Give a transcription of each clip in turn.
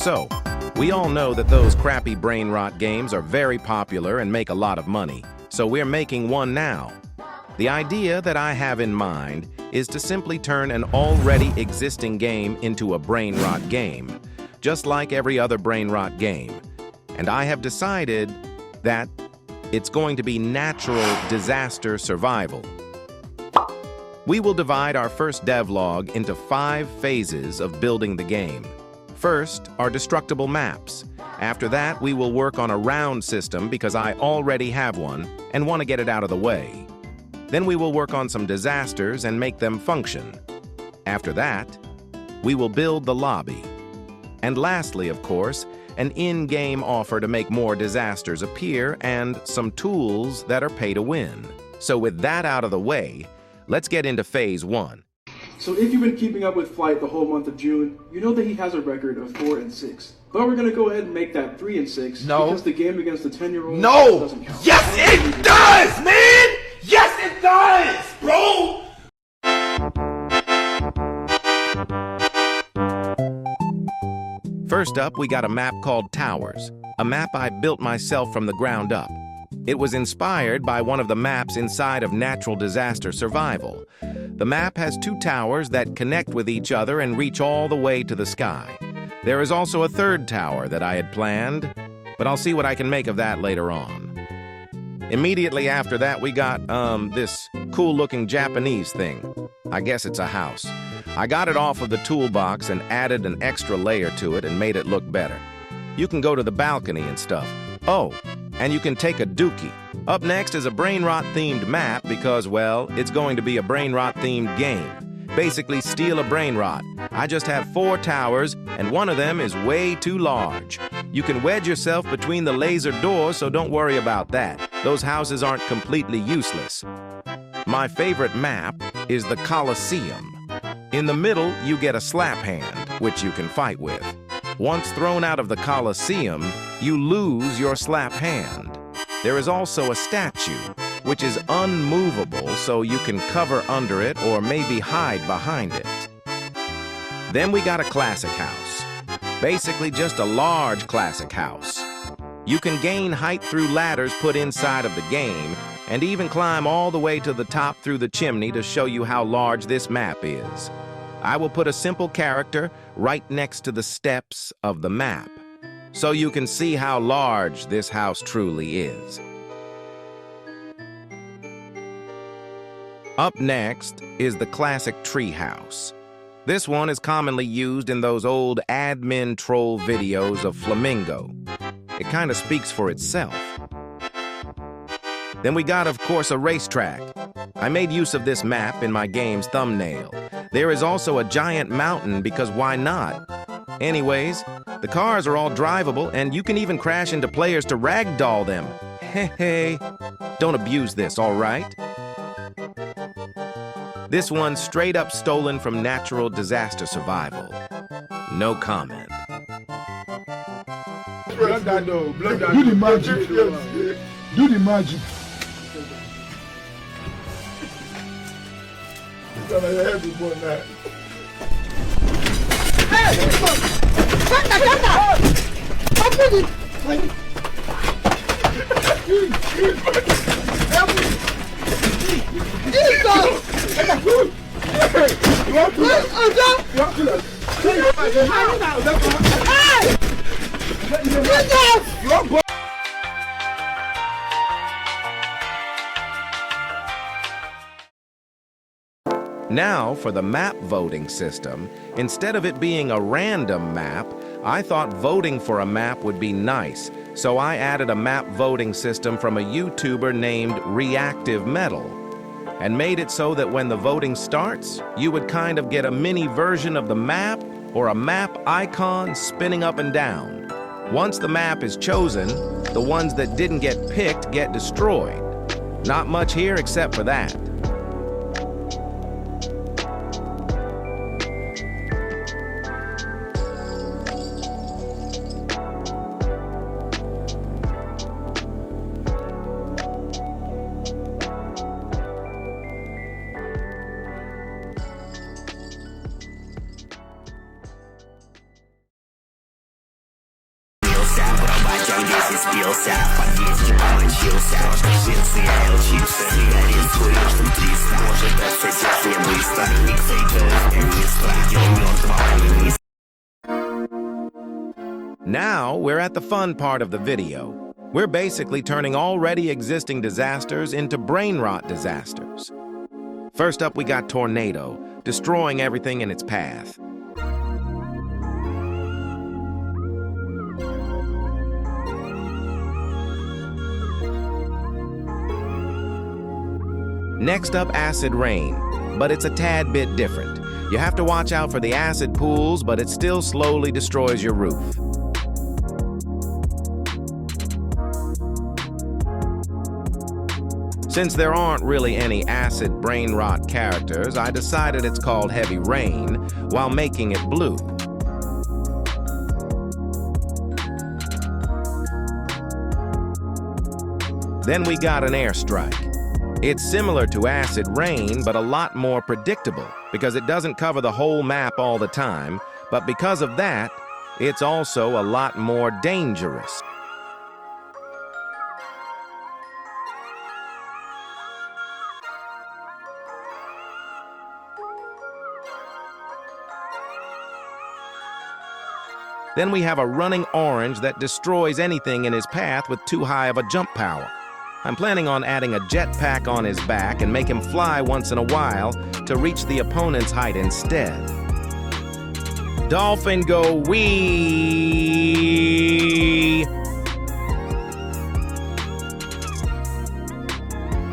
So, we all know that those crappy BrainRot games are very popular and make a lot of money, so we're making one now. The idea that I have in mind is to simply turn an already existing game into a BrainRot game, just like every other BrainRot game. And I have decided that it's going to be natural disaster survival. We will divide our first devlog into 5 phases of building the game. First are destructible maps. After that, we will work on a round system because I already have one and want to get it out of the way. Then we will work on some disasters and make them function. After that, we will build the lobby. And lastly, of course, an in-game offer to make more disasters appear and some tools that are pay to win. So with that out of the way, let's get into phase 1. So if you've been keeping up with Flight the whole month of June, you know that he has a record of 4-6. But we're gonna go ahead and make that 3-6 because the game against the 10-year-old doesn't count. Yes, it does, man! Yes, it does, bro! First up, we got a map called Towers, a map I built myself from the ground up. It was inspired by one of the maps inside of Natural Disaster Survival. The map has 2 towers that connect with each other and reach all the way to the sky. There is also a 3rd tower that I had planned, but I'll see what I can make of that later on. Immediately after that, we got, this cool-looking Japanese thing. I guess it's a house. I got it off of the toolbox and added an extra layer to it and made it look better. You can go to the balcony and stuff. Oh, and you can take a dookie. Up next is a BrainRot-themed map because, well, it's going to be a BrainRot-themed game. Basically, steal a BrainRot. I just have 4 towers, and one of them is way too large. You can wedge yourself between the laser doors, so don't worry about that. Those houses aren't completely useless. My favorite map is the Colosseum. In the middle, you get a slap hand, which you can fight with. Once thrown out of the Colosseum, you lose your slap hand. There is also a statue, which is unmovable, so you can cover under it or maybe hide behind it. Then we got a classic house. Basically just a large classic house. You can gain height through ladders put inside of the game, and even climb all the way to the top through the chimney to show you how large this map is. I will put a simple character right next to the steps of the map, so you can see how large this house truly is. Up next is the classic tree house. This one is commonly used in those old admin troll videos of Flamingo. It kind of speaks for itself. Then we got, of course, a racetrack. I made use of this map in my game's thumbnail. There is also a giant mountain because why not? Anyways, the cars are all drivable and you can even crash into players to ragdoll them. Hey, don't abuse this, all right? This one's straight up stolen from Natural Disaster Survival. No comment. Blood that door, blood that Do the magic. Do the magic. Now for the map voting system. Instead of it being a random map, I thought voting for a map would be nice, so I added a map voting system from a YouTuber named Reactive Metal, and made it so that when the voting starts, you would kind of get a mini version of the map or a map icon spinning up and down. Once the map is chosen, the ones that didn't get picked get destroyed. Not much here except for that. Там весь испился, подъезде помочился. Джинсы я учился, ориентуешь там 300. Может достать не быстро, не сойдет, не стратил мертвого не. Now we're at the fun part of the video. We're basically turning already existing disasters into BrainRot disasters. First up, we got tornado, destroying everything in its path. Next up, acid rain, but it's a tad bit different. You have to watch out for the acid pools, but it still slowly destroys your roof. Since there aren't really any acid brain rot characters, I decided it's called heavy rain while making it blue. Then we got an airstrike. It's similar to acid rain, but a lot more predictable because it doesn't cover the whole map all the time, but because of that, it's also a lot more dangerous. Then we have a running orange that destroys anything in his path with too high of a jump power. I'm planning on adding a jetpack on his back and make him fly once in a while to reach the opponent's height instead. Dolphin go wee!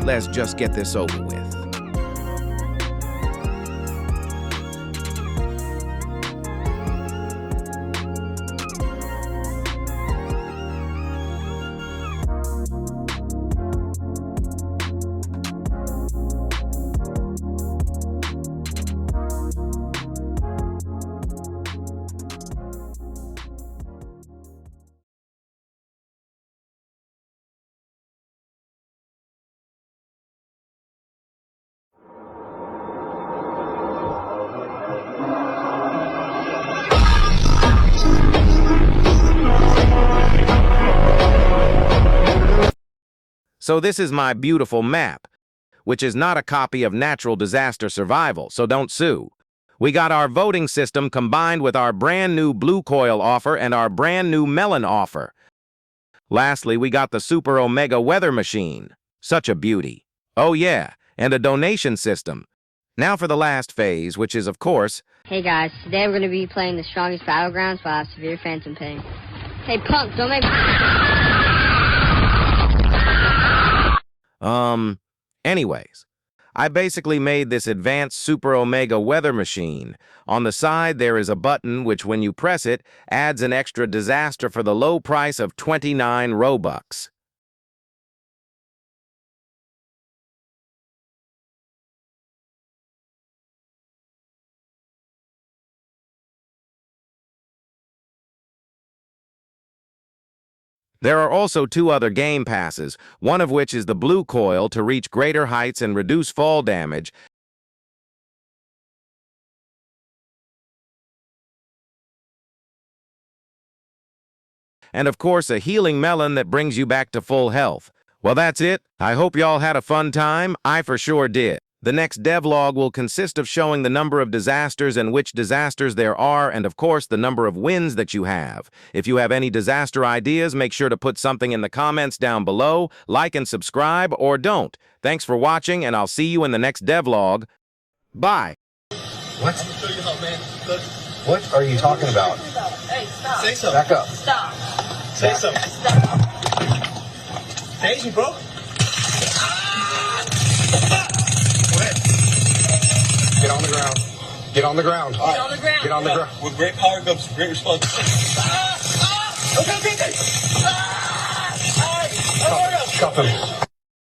Let's just get this over with. So this is my beautiful map, which is not a copy of Natural Disaster Survival, so don't sue. We got our voting system combined with our brand new Blue Coil offer and our brand new Melon offer. Lastly, we got the Super Omega Weather Machine. Such a beauty. Oh yeah, and a donation system. Now for the last phase, which is, of course... Hey guys, today we're going to be playing the strongest battlegrounds, but I have severe phantom pain. Hey punk, don't make... Anyways, I basically made this advanced Super Omega Weather Machine. On the side, there is a button which, when you press it, adds an extra disaster for the low price of 29 Robux. There are also 2 other game passes, one of which is the Blue Coil to reach greater heights and reduce fall damage, and of course a healing melon that brings you back to full health. Well, that's it. I hope y'all had a fun time. I for sure did. The next devlog will consist of showing the number of disasters and which disasters there are, and of course the number of wins that you have. If you have any disaster ideas, make sure to put something in the comments down below, like and subscribe, or don't. Thanks for watching, and I'll see you in the next devlog. Bye. What? What are you talking about? Hey, stop. Say something. Back up. Stop. Say something. Stop. Daisy, bro. Get on the ground. Get on the ground. Get on the ground. Get on the ground. With great power comes great responsibility. Okay. Cuff him.